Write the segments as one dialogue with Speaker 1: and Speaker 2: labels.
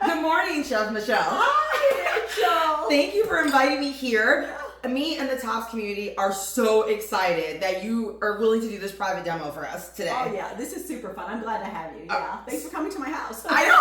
Speaker 1: Good morning, Chef Michelle.
Speaker 2: Hi, Rachel.
Speaker 1: Thank you for inviting me here. Me and the Tops community are so excited that you are willing to do this private demo for us today.
Speaker 2: Oh yeah, this is super fun. I'm glad to have you. Yeah, thanks for coming to my house.
Speaker 1: I know.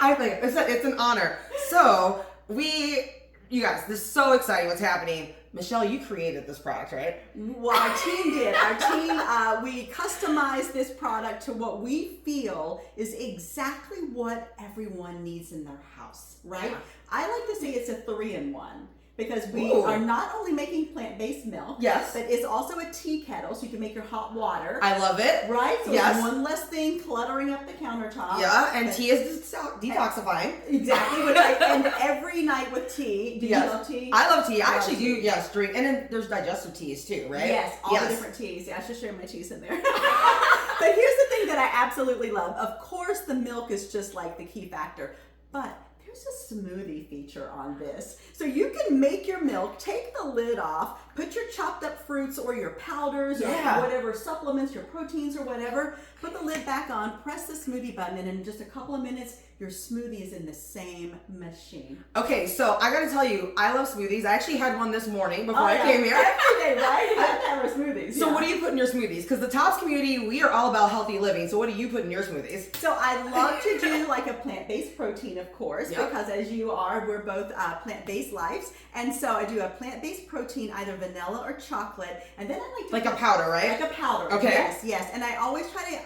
Speaker 1: I think it's an honor. So you guys, this is so exciting. What's happening? Michelle, you created this product, right?
Speaker 2: Well, our team did. Our team, we customized this product to what we feel is exactly what everyone needs in their house, right?
Speaker 1: Yeah.
Speaker 2: I like to say it's a 3-in-1. Because we
Speaker 1: Ooh.
Speaker 2: are not only making plant-based milk,
Speaker 1: Yes,
Speaker 2: but it's also a tea kettle, so you can make your hot water.
Speaker 1: I love it.
Speaker 2: Right? So
Speaker 1: Yes.
Speaker 2: it's one less thing cluttering up the countertop.
Speaker 1: Yeah, and tea is detoxifying.
Speaker 2: Exactly, which I end every night with tea. Do you love tea?
Speaker 1: I love tea. I actually
Speaker 2: tea.
Speaker 1: do, yes, drink. And then there's digestive teas too, right?
Speaker 2: Yes, all the different teas. Yeah, I should share my teas in there. But here's the thing that I absolutely love. Of course, the milk is just like the key factor, but there's a smoothie feature on this. So you can make your milk, take the lid off, put your chopped up fruits or your powders or whatever supplements, your proteins or whatever, put the lid back on, press the smoothie button, and in just a couple of minutes, your smoothie is in the same machine.
Speaker 1: Okay, so I gotta tell you, I love smoothies. I actually had one this morning before I came here.
Speaker 2: Every day, right? You have to have our smoothies.
Speaker 1: So what do you put in your smoothies? Because the Tops community, we are all about healthy living. So what do you put in your smoothies?
Speaker 2: So I love to do like a plant-based protein, of course, because as you are, we're both plant-based lives. And so I do a plant-based protein, either vanilla or chocolate. And then I like to
Speaker 1: Like a powder, right?
Speaker 2: Like a powder.
Speaker 1: Okay.
Speaker 2: Yes. And I always try to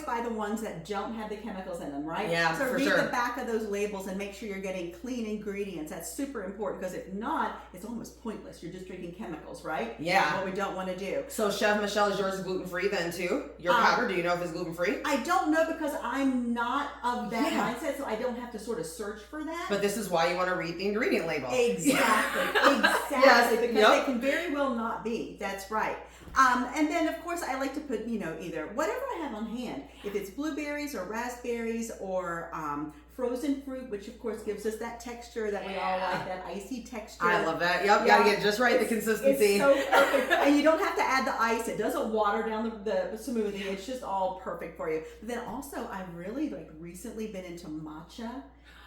Speaker 2: buy the ones that don't have the chemicals in them, right?
Speaker 1: Yeah,
Speaker 2: so
Speaker 1: for
Speaker 2: read
Speaker 1: sure.
Speaker 2: the back of those labels and make sure you're getting clean ingredients. That's super important because if not, it's almost pointless. You're just drinking chemicals, right?
Speaker 1: Yeah.
Speaker 2: That's what we don't want to do.
Speaker 1: So Chef Michelle, is yours gluten-free then too? Your powder, do you know if it's gluten-free?
Speaker 2: I don't know because I'm not of that mindset, so I don't have to sort of search for that.
Speaker 1: But this is why you want to read the ingredient label.
Speaker 2: Exactly.
Speaker 1: Yes.
Speaker 2: Because they can very well not be. That's right. And then, of course, I like to put, either whatever I have on hand. If it's blueberries or raspberries or frozen fruit, which, of course, gives us that texture that we all like, that icy texture.
Speaker 1: I love that. Yep, gotta get just right, the consistency.
Speaker 2: It's so perfect. And you don't have to add the ice. It doesn't water down the smoothie. It's just all perfect for you. But then also, I've really, recently been into matcha.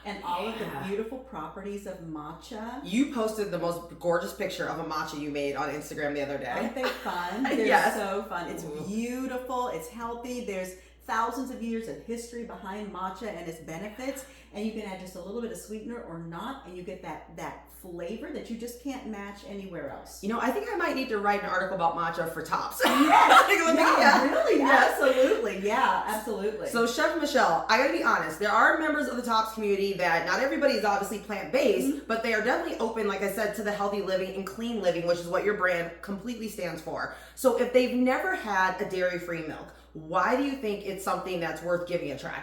Speaker 2: And all of the beautiful properties of matcha.
Speaker 1: You posted the most gorgeous picture of a matcha you made on Instagram the other day.
Speaker 2: Aren't they fun? They're so fun. It's beautiful. It's healthy. There's thousands of years of history behind matcha and its benefits. And you can add just a little bit of sweetener or not, and you get that flavor that you just can't match anywhere else.
Speaker 1: I think I might need to write an article about matcha for Tops.
Speaker 2: Yes, really,
Speaker 1: Yes.
Speaker 2: absolutely, yeah, absolutely.
Speaker 1: So Chef Michelle, I gotta be honest, there are members of the Tops community that not everybody is obviously plant-based, but they are definitely open, like I said, to the healthy living and clean living, which is what your brand completely stands for. So if they've never had a dairy-free milk, why do you think it's something that's worth giving a try?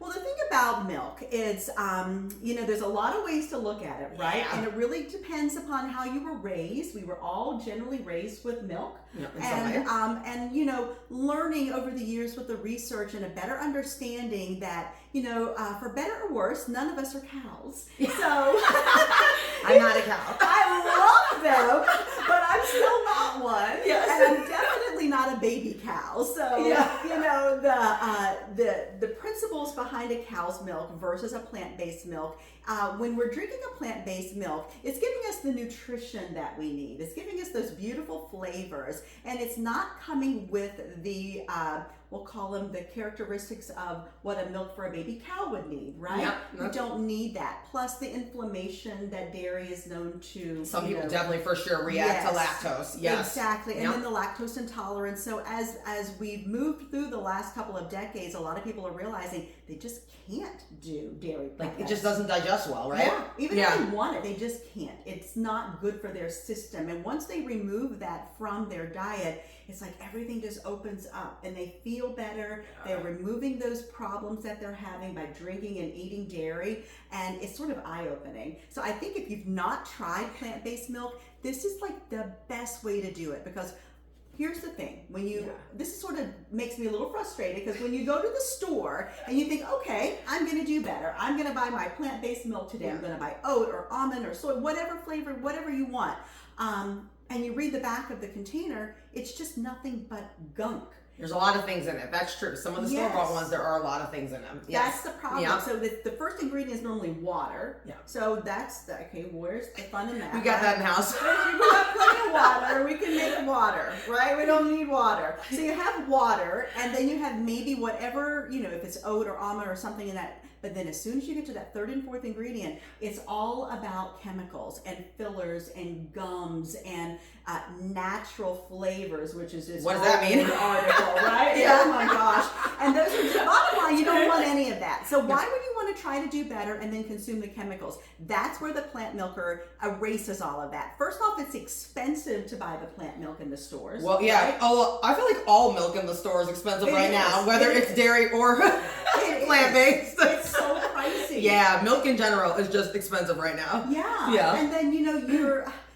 Speaker 2: Well, the thing about milk is, there's a lot of ways to look at it, right?
Speaker 1: Yeah.
Speaker 2: And it really depends upon how you were raised. We were all generally raised with milk. And learning over the years with the research and a better understanding that, for better or worse, none of us are cows. So
Speaker 1: I'm not a cow.
Speaker 2: I love them, but I'm still not one.
Speaker 1: Yes.
Speaker 2: And I'm definitely not a baby cow. So, the principles behind a cow's milk versus a plant-based milk, when we're drinking a plant-based milk, it's giving us the nutrition that we need. It's giving us those beautiful flavors, and it's not coming with the we'll call them the characteristics of what a milk for a baby cow would need, right?
Speaker 1: Yep.
Speaker 2: We don't need that. Plus the inflammation that dairy is known to.
Speaker 1: Some people definitely for sure react to lactose. Yes.
Speaker 2: Exactly. And then the lactose intolerance. So as we've moved through the last couple of decades, a lot of people are realizing they just can't do dairy products.
Speaker 1: It just doesn't digest well, right?
Speaker 2: Yeah. Even if they want it, they just can't. It's not good for their system. And once they remove that from their diet, it's like everything just opens up and they feel better. They're removing those problems that they're having by drinking and eating dairy, and it's sort of eye-opening. So I think if you've not tried plant-based milk, this is like the best way to do it, because here's the thing, this sort of makes me a little frustrated, because when you go to the store and you think, okay, I'm going to do better. I'm going to buy my plant-based milk today. I'm going to buy oat or almond or soy, whatever flavor, whatever you want. And you read the back of the container, it's just nothing but gunk.
Speaker 1: There's a lot of things in it. That's true. Some of the store-bought ones, there are a lot of things in them. Yes.
Speaker 2: That's the problem.
Speaker 1: Yeah.
Speaker 2: So the first ingredient is normally water.
Speaker 1: Yeah.
Speaker 2: So that's the, okay, where's the fun in that?
Speaker 1: We got that in the house.
Speaker 2: We got plenty of water. We can make water, right? We don't need water. So you have water, and then you have maybe whatever, you know, if it's oat or almond or something in that. But then as soon as you get to that third and fourth ingredient, it's all about chemicals and fillers and gums and natural flavors, which is just
Speaker 1: what does that mean?
Speaker 2: An article, right?
Speaker 1: Yeah.
Speaker 2: Oh my gosh. And those are just, bottom line, you don't want any of that. So why would you want to try to do better and then consume the chemicals? That's where the plant milker erases all of that. First off, it's expensive to buy the plant milk in the stores.
Speaker 1: Well, yeah.
Speaker 2: Right?
Speaker 1: Oh, I feel like all milk in the store is expensive right now, whether it's dairy or plant-based.
Speaker 2: It's so pricey.
Speaker 1: Yeah, milk in general is just expensive right now.
Speaker 2: Yeah.
Speaker 1: Yeah.
Speaker 2: And then,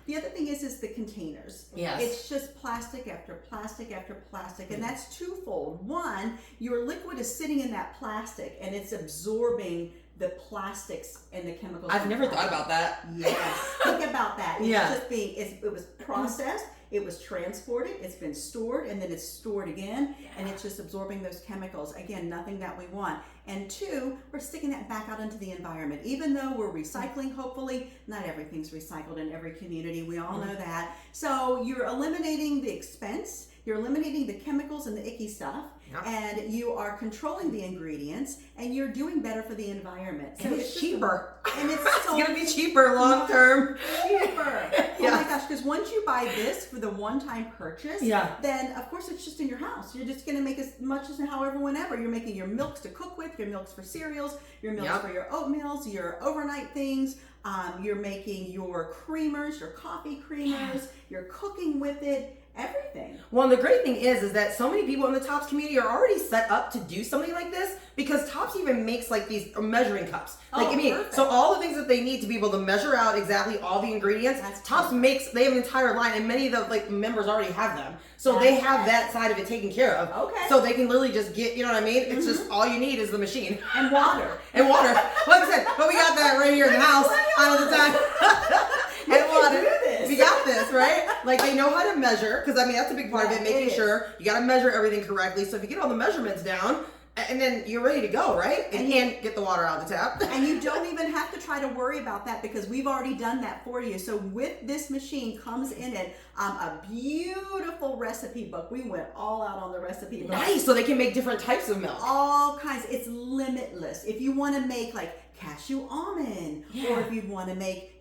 Speaker 2: the other thing is the containers.
Speaker 1: Yes.
Speaker 2: It's just plastic after plastic after plastic, and that's twofold. One, your liquid is sitting in that plastic, and it's absorbing the plastics and the chemicals.
Speaker 1: I've never thought about that.
Speaker 2: Yes. Think about that. It's
Speaker 1: Yeah.
Speaker 2: just it was processed, it was transported, it's been stored, and then it's stored again, and it's just absorbing those chemicals. Again, nothing that we want. And two, we're sticking that back out into the environment. Even though we're recycling, hopefully, not everything's recycled in every community. We all know that. So you're eliminating the expense, you're eliminating the chemicals and the icky stuff, and you are controlling the ingredients, and you're doing better for the environment. So
Speaker 1: And it's cheaper.
Speaker 2: And it's so
Speaker 1: It's gonna be cheaper long term.
Speaker 2: cheaper.
Speaker 1: Yeah.
Speaker 2: Oh my gosh, because once you buy this for the one-time purchase, then of course it's just in your house. You're just gonna make as much as however, whenever. You're making your milks to cook with, your milks for cereals, your milks for your oatmeals, your overnight things. You're making your creamers, your coffee creamers, you're cooking with it. Everything.
Speaker 1: Well, and the great thing is that so many people in the Tops community are already set up to do something like this because Tops even makes like these measuring cups.
Speaker 2: Perfect.
Speaker 1: So all the things that they need to be able to measure out exactly all the ingredients, Tops makes, they have an entire line, and many of the members already have them. So they have that side of it taken care of.
Speaker 2: Okay.
Speaker 1: So they can literally just get, you know what I mean? It's just all you need is the machine.
Speaker 2: And water.
Speaker 1: And water. Like I said, but we got that right here in the house all the time. And water. We got this, right? Like they know how to measure, because I mean that's a big part of it, making sure you got to measure everything correctly. So if you get all the measurements down, and then you're ready to go, right? And get the water out of the tap.
Speaker 2: And you don't even have to try to worry about that because we've already done that for you. So with this machine comes in it a beautiful recipe book. We went all out on the recipe book.
Speaker 1: Nice, so they can make different types of milk.
Speaker 2: All kinds. It's limitless. If you want to make like cashew almond, or if you want to make,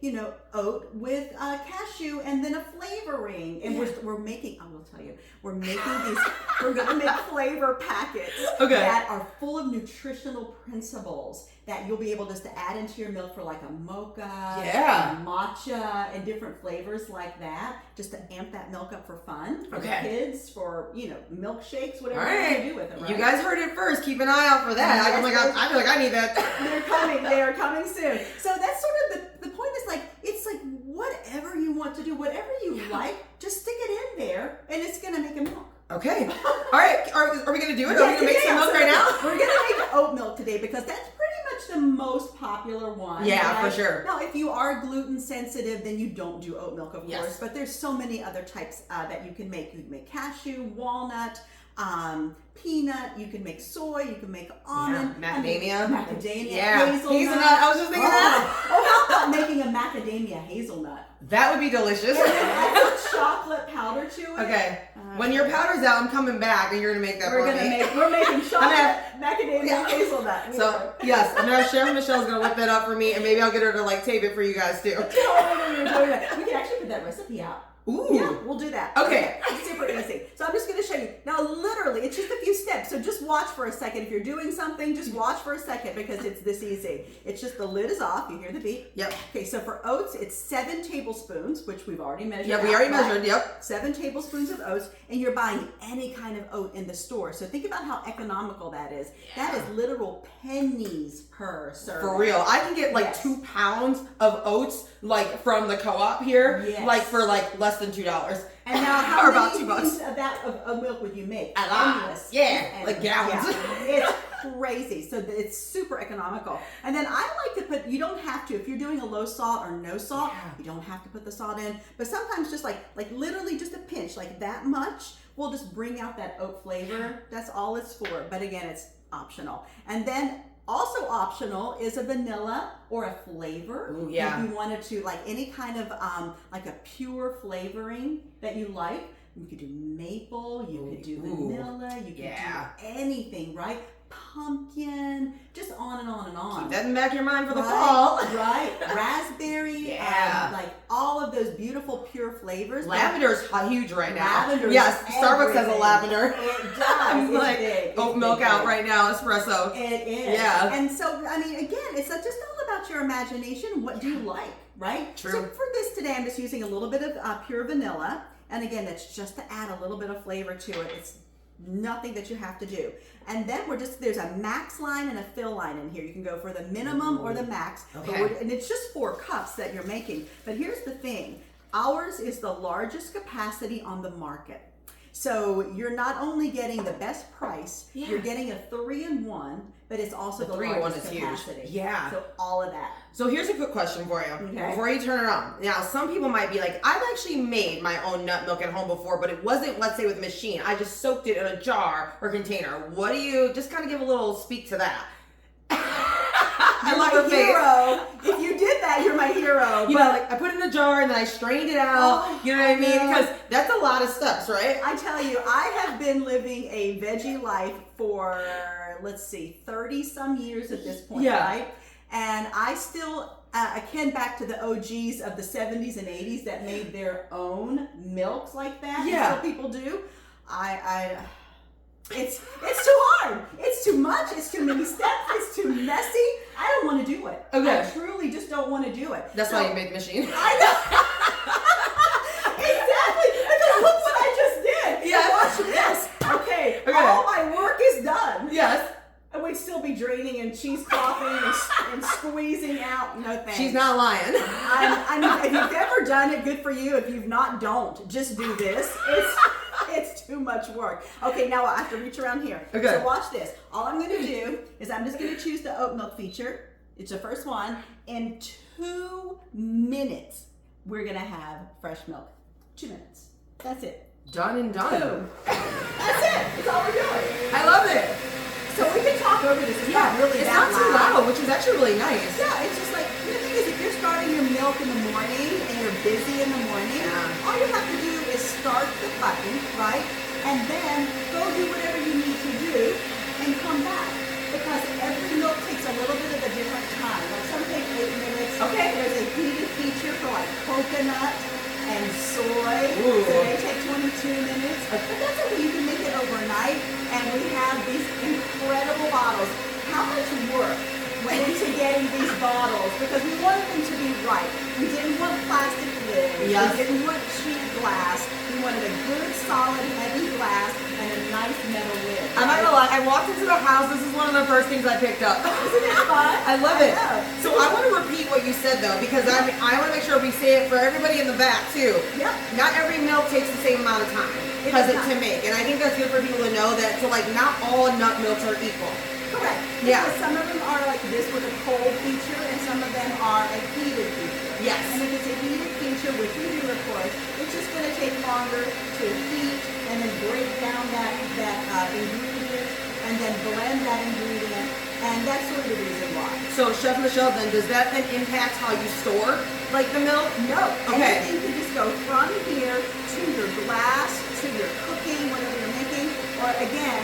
Speaker 2: oat with cashew and then a flavoring. And we're making, I will tell you, we're making these, we're going to make flavor packets that are full of nutritional principles that you'll be able just to add into your milk for like a mocha, a matcha, and different flavors like that, just to amp that milk up for fun for the kids, for milkshakes, whatever you want to do with it. Right?
Speaker 1: You guys heard it first. Keep an eye out for that.
Speaker 2: Yes,
Speaker 1: I feel like I need that.
Speaker 2: They're coming. They are coming soon. So that's sort of the point. Is like it's like whatever you want to do, whatever you like, just stick it in there, and it's gonna make a milk.
Speaker 1: Okay. All right. Are we gonna do it? Are we gonna make some milk right now?
Speaker 2: We're gonna make oat milk today because that's pretty much the most popular one.
Speaker 1: Yeah,
Speaker 2: right?
Speaker 1: for sure.
Speaker 2: Now, if you are gluten sensitive, then you don't do oat milk, of course. But there's so many other types that you can make. You can make cashew, walnut, peanut. You can make soy. You can make almond.
Speaker 1: Macadamia.
Speaker 2: Hazelnut.
Speaker 1: I was just thinking that.
Speaker 2: Oh, how about making a macadamia hazelnut?
Speaker 1: That would be delicious.
Speaker 2: And then add some chocolate powder to it.
Speaker 1: Okay. When your powder's out, I'm coming back, and you're gonna make that for me.
Speaker 2: We're making chocolate macadamia hazelnut.
Speaker 1: So yes, I'm gonna Chef Michelle's gonna whip that up for me, and maybe I'll get her to like tape it for you guys too.
Speaker 2: We can actually put that recipe out.
Speaker 1: Ooh.
Speaker 2: Yeah, we'll do that.
Speaker 1: Okay.
Speaker 2: It's super easy. So I'm just going to show you. Now, literally, it's just a few steps. So just watch for a second. If you're doing something, just watch for a second because it's this easy. It's just the lid is off. You hear the beep?
Speaker 1: Yep.
Speaker 2: Okay, so for oats, it's 7 tablespoons, which we've already measured.
Speaker 1: Yeah, we already measured. Yep.
Speaker 2: 7 tablespoons of oats, and you're buying any kind of oat in the store. So think about how economical that is.
Speaker 1: Yeah.
Speaker 2: That is literal pennies per serving.
Speaker 1: For real. I can get like 2 pounds of oats like from the co-op here, like for like less than $2.
Speaker 2: And now, how
Speaker 1: or about
Speaker 2: many
Speaker 1: $2
Speaker 2: of that of milk would you make?
Speaker 1: A lot.
Speaker 2: Endless.
Speaker 1: Yeah, like gallons.
Speaker 2: Yeah. crazy. So it's super economical. And then I like to put, you don't have to, if you're doing a low salt or no salt, you don't have to put the salt in. But sometimes just like literally just a pinch, like that much, will just bring out that oat flavor. That's all it's for. But again, it's optional. And then also optional is a vanilla or a flavor.
Speaker 1: Ooh, yeah.
Speaker 2: If you wanted to, like any kind of like a pure flavoring that you like. You could do maple, you could do vanilla, you could do anything, right? Pumpkin, just on and on and on.
Speaker 1: Keep that in the back of your mind for the fall.
Speaker 2: Right, raspberry, like all of those beautiful pure flavors.
Speaker 1: Lavender's huge right now.
Speaker 2: Lavender,
Speaker 1: yes, Starbucks has a lavender.
Speaker 2: It does.
Speaker 1: I'm like oat milk out right now, espresso.
Speaker 2: It is.
Speaker 1: Yeah.
Speaker 2: And so, I mean, again, it's just all about your imagination. What do you like, right?
Speaker 1: True.
Speaker 2: So for this today, I'm just using a little bit of pure vanilla. And again, that's just to add a little bit of flavor to it. It's nothing that you have to do. And then there's a max line and a fill line in here. You can go for the minimum or the max.
Speaker 1: Okay.
Speaker 2: And it's just 4 cups that you're making. But here's the thing. Ours is the largest capacity on the market. So you're not only getting the best price, you're getting a 3-in-1, but it's also the largest capacity.
Speaker 1: Huge. Yeah.
Speaker 2: So all of that.
Speaker 1: So here's a quick question for you before you turn it on. Now, some people might be like, I've actually made my own nut milk at home before, but it wasn't, let's say, with a machine. I just soaked it in a jar or container. What do you, just kind of give a little speak to that. I love her
Speaker 2: hero. If you did that, you're my hero.
Speaker 1: You know, like I put it in a jar and then I strained it out. You know what I mean? Because that's a lot of steps, right?
Speaker 2: I tell you, I have been living a veggie life for, let's see, 30 some years at this point, right? And I still akin back to the OGs of the 70s and 80s that made their own milks like that.
Speaker 1: Yeah.
Speaker 2: And so people do. It's too hard. It's too much. It's too many steps. It's too messy. I don't want to do it.
Speaker 1: Okay.
Speaker 2: I truly just don't want to do it.
Speaker 1: That's why you made the machine.
Speaker 2: I know. Exactly. Because look what I just did.
Speaker 1: Yeah.
Speaker 2: Watch this. Okay. All my work is done.
Speaker 1: Yes.
Speaker 2: And we'd still be draining and cheeseclothing and squeezing out. No thanks.
Speaker 1: She's not lying.
Speaker 2: I mean, if you've ever done it, good for you. If you've not, don't. Just do this. It's too much work. Okay, now I have to reach around here.
Speaker 1: Okay.
Speaker 2: So watch this. All I'm going to do is I'm just going to choose the oat milk feature. It's the first one. In 2 minutes, we're going to have fresh milk. 2 minutes. That's it.
Speaker 1: Done and done.
Speaker 2: Boom. That's it. That's all we're doing.
Speaker 1: I love it.
Speaker 2: So we can talk over this. It's not really
Speaker 1: it's
Speaker 2: that
Speaker 1: not too loud, which is actually really nice.
Speaker 2: Yeah, it's just like, the thing is, if you're starting your milk in the morning and you're busy in the morning, all you have to do is start the button, right? And then go do whatever you need to do and come back. Because every milk takes a little bit of a different time. Like some take 8 minutes.
Speaker 1: Okay.
Speaker 2: There's a heated feature for like coconut and soy.
Speaker 1: Ooh.
Speaker 2: So they take 22 minutes. But that's okay, you can make it overnight. And we have these incredible bottles. How much work went into getting these bottles? Because we wanted them to be right. We didn't want plastic lids.
Speaker 1: Yes.
Speaker 2: We didn't want cheap glass. We wanted a good, solid, heavy glass and a nice metal lid.
Speaker 1: I'm not gonna lie, I walked into the house, this is one of the first things I picked up.
Speaker 2: Isn't it fun?
Speaker 1: I love it.
Speaker 2: know.
Speaker 1: So I want to repeat what you said though, because I want to make sure we say it for everybody in the back too.
Speaker 2: Yep.
Speaker 1: Not every milk takes the same amount of time to make, and I think that's good for people to know that. So like, not all nut milks are equal.
Speaker 2: Correct.
Speaker 1: Yeah.
Speaker 2: Because some of them are like this with a cold feature, and some of them are a heated feature.
Speaker 1: Yes.
Speaker 2: And if it's a heated feature, which we do, of course, it's just going to take longer to heat and then break down that ingredient and then blend that ingredient, and that's sort of the reason why.
Speaker 1: So Chef Michelle, then does that then impact how you store like the milk?
Speaker 2: No.
Speaker 1: Okay.
Speaker 2: Anything can just go from here to your glass, to your cooking, whatever you're making, or again,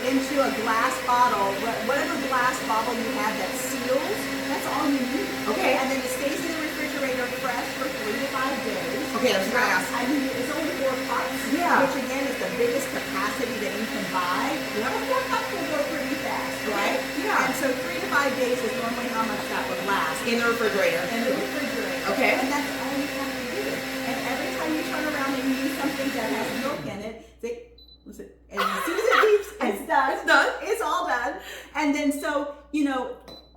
Speaker 2: into a glass bottle. Whatever glass bottle you have that seals, that's all you need.
Speaker 1: Okay.
Speaker 2: And then it stays in the refrigerator fresh for 3 to 5 days.
Speaker 1: Okay, I was gonna ask.
Speaker 2: I mean, it's only 4 cups.
Speaker 1: Yeah.
Speaker 2: Which again is the biggest capacity that you can buy.
Speaker 1: Yeah.
Speaker 2: 4 cups will go pretty fast, right?
Speaker 1: Yeah.
Speaker 2: And so 3 to 5 days is normally how much that would last.
Speaker 1: In the refrigerator.
Speaker 2: In the refrigerator.
Speaker 1: Okay.
Speaker 2: And that's all you have to do. And every time you turn around and you use something that has milk in it, listen, and as soon as it beeps, it's done.
Speaker 1: It's done.
Speaker 2: It's all done. And then so,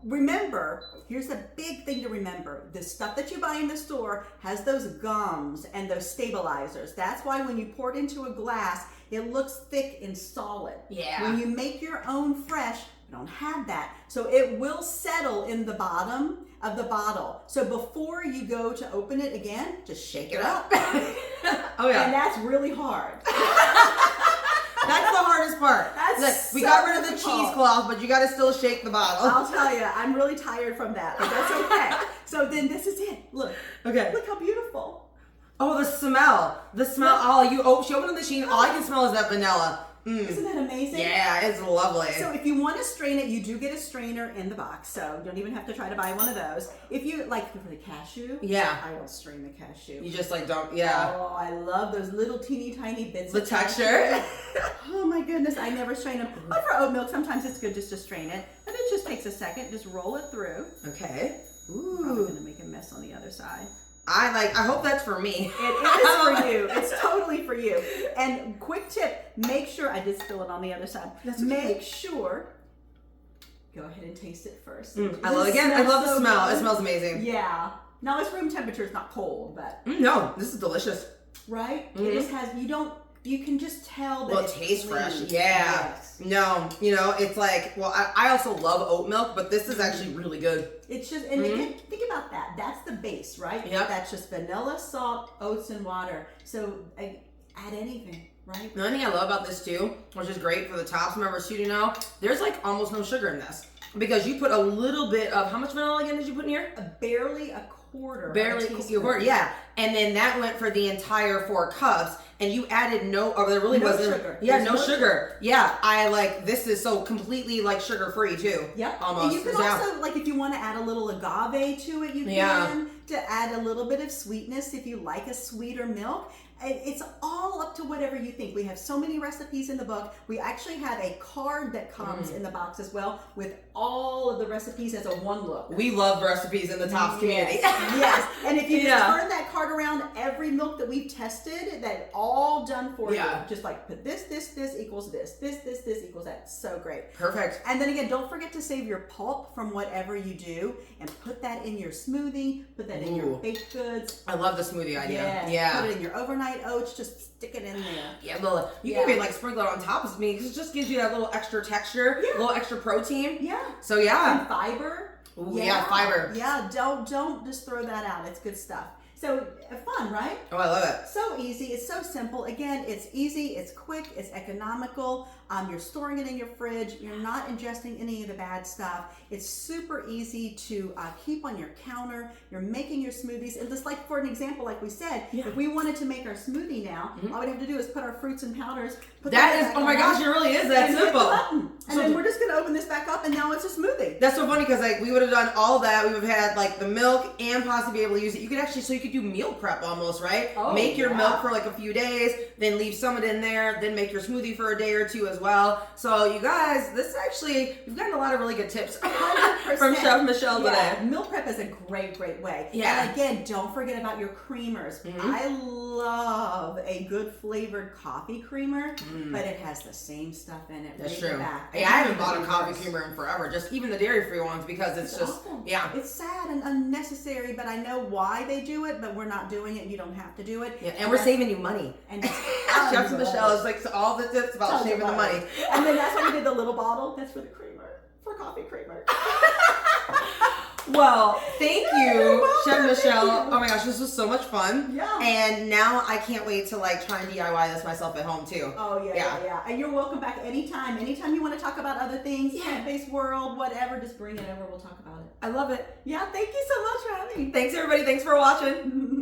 Speaker 2: remember, here's a big thing to remember. The stuff that you buy in the store has those gums and those stabilizers. That's why when you pour it into a glass, it looks thick and solid.
Speaker 1: Yeah.
Speaker 2: When you make your own fresh, I don't have that. So it will settle in the bottom of the bottle. So before you go to open it again, just shake it up.
Speaker 1: Oh yeah.
Speaker 2: And that's really hard.
Speaker 1: That's the hardest part.
Speaker 2: That's
Speaker 1: we
Speaker 2: so
Speaker 1: got rid of the
Speaker 2: difficult.
Speaker 1: cheesecloth, but you got to still shake the bottle.
Speaker 2: I'll tell you, I'm really tired from that, but that's okay. So then this is it. Look.
Speaker 1: Okay.
Speaker 2: Look how beautiful.
Speaker 1: Oh, the smell. The smell. Oh, she opened the machine. All I can smell is that vanilla.
Speaker 2: Isn't that amazing?
Speaker 1: Yeah, it's lovely.
Speaker 2: So if you want to strain it, you do get a strainer in the box. So you don't even have to try to buy one of those. If you like for the cashew,
Speaker 1: Yeah.
Speaker 2: I don't strain the cashew.
Speaker 1: You just like don't, yeah.
Speaker 2: Oh, I love those little teeny tiny bits
Speaker 1: The
Speaker 2: of
Speaker 1: texture.
Speaker 2: cashew. Oh my goodness, I never strain them. But for oat milk, sometimes it's good just to strain it. And it just takes a second. Just roll it through.
Speaker 1: Okay.
Speaker 2: I'm
Speaker 1: Ooh.
Speaker 2: gonna make a mess on the other side.
Speaker 1: I hope that's for me.
Speaker 2: It is for you. It's totally for you. And quick tip, make sure, I did spill it on the other side.
Speaker 1: That's okay.
Speaker 2: Make sure, go ahead and taste it first.
Speaker 1: I love the smell. It smells amazing.
Speaker 2: Yeah. Now it's room temperature, it's not cold, but.
Speaker 1: No, this is delicious.
Speaker 2: Right? It just has, you can just tell that
Speaker 1: Well, it tastes
Speaker 2: clean.
Speaker 1: fresh. Yeah.
Speaker 2: Yes.
Speaker 1: No, it's like, well, I also love oat milk, but this is actually really good.
Speaker 2: It's just, and again, think about that. That's the base, right?
Speaker 1: Yep.
Speaker 2: That's just vanilla, salt, oats, and water. So add anything, right?
Speaker 1: The only thing I love about this too, which is great for the tops members too, there's like almost no sugar in this. Because you put a little bit of, how much vanilla again did you put in here?
Speaker 2: Barely a quarter.
Speaker 1: Barely a quarter, yeah. And then that went for the entire 4 cups. And you added there really wasn't
Speaker 2: sugar.
Speaker 1: Yeah,
Speaker 2: There's
Speaker 1: no
Speaker 2: no
Speaker 1: sugar. Yeah, this is so completely like sugar free too.
Speaker 2: Yep.
Speaker 1: Almost.
Speaker 2: And you can also, like if you want to add a little agave to it, you can. To add a little bit of sweetness if you like a sweeter milk. It's all up to whatever you think. We have so many recipes in the book. We actually have a card that comes in the box as well with all of the recipes as a one look.
Speaker 1: We love recipes in the Tops community.
Speaker 2: Yes. And if you just turn that card around, every milk that we've tested, that all done for you. Just like put this equals this equals that. So great.
Speaker 1: Perfect.
Speaker 2: And then again, don't forget to save your pulp from whatever you do and put that in your smoothie, put that in your baked goods.
Speaker 1: I love the smoothie idea.
Speaker 2: Yes.
Speaker 1: Yeah.
Speaker 2: Put it in your overnight oats, just stick it in there.
Speaker 1: Yeah, you can even like sprinkle it on top of me because it just gives you that little extra texture, a little extra protein.
Speaker 2: Yeah.
Speaker 1: So yeah.
Speaker 2: And fiber.
Speaker 1: Ooh, yeah, fiber.
Speaker 2: Yeah, don't just throw that out. It's good stuff. So fun, right?
Speaker 1: Oh, I love it.
Speaker 2: So easy. It's so simple. Again, it's easy. It's quick. It's economical. You're storing it in your fridge. You're not ingesting any of the bad stuff. It's super easy to keep on your counter. You're making your smoothies. And just like for an example, like we said, if we wanted to make our smoothie now, all we have to do is put our fruits and powders. Put
Speaker 1: Oh my gosh, it really is that simple.
Speaker 2: And then we're just going to open this back up and now it's a smoothie.
Speaker 1: That's so funny because like we would have done all that. We would have had like the milk and possibly be able to use it. You could actually, so you could do meal prep almost, right?
Speaker 2: Oh,
Speaker 1: make your milk for like a few days, then leave some of it in there, then make your smoothie for a day or two as well. So you guys, this actually, we've gotten a lot of really good tips
Speaker 2: 100%.
Speaker 1: from Chef Michelle today.
Speaker 2: Meal prep is a great way.
Speaker 1: Yeah.
Speaker 2: And again, don't forget about your creamers. I love a good flavored coffee creamer, but it has the same stuff in it.
Speaker 1: That's
Speaker 2: right
Speaker 1: true.
Speaker 2: Back.
Speaker 1: Yeah, I haven't bought a coffee creamer in forever. Just even the dairy-free ones because it's just,
Speaker 2: awful.
Speaker 1: yeah.
Speaker 2: It's sad and unnecessary, but I know why they do it, but we're not doing it. You don't have to do it.
Speaker 1: Yeah, and we're saving you money.
Speaker 2: And
Speaker 1: Chef Michelle is like all the tips about saving the money.
Speaker 2: And then that's why we did the little bottle. That's for the creamer, for coffee creamer.
Speaker 1: Well, thank you, Chef
Speaker 2: welcome.
Speaker 1: Michelle.
Speaker 2: Thank you.
Speaker 1: Oh my gosh, this was so much fun.
Speaker 2: Yeah.
Speaker 1: And now I can't wait to like try and DIY this myself at home too.
Speaker 2: Oh yeah. And you're welcome back anytime. Anytime you want to talk about other things, plant-based world, whatever, just bring it over. We'll talk about it.
Speaker 1: I love it.
Speaker 2: Yeah, thank you so much for having me.
Speaker 1: Thanks everybody. Thanks for watching.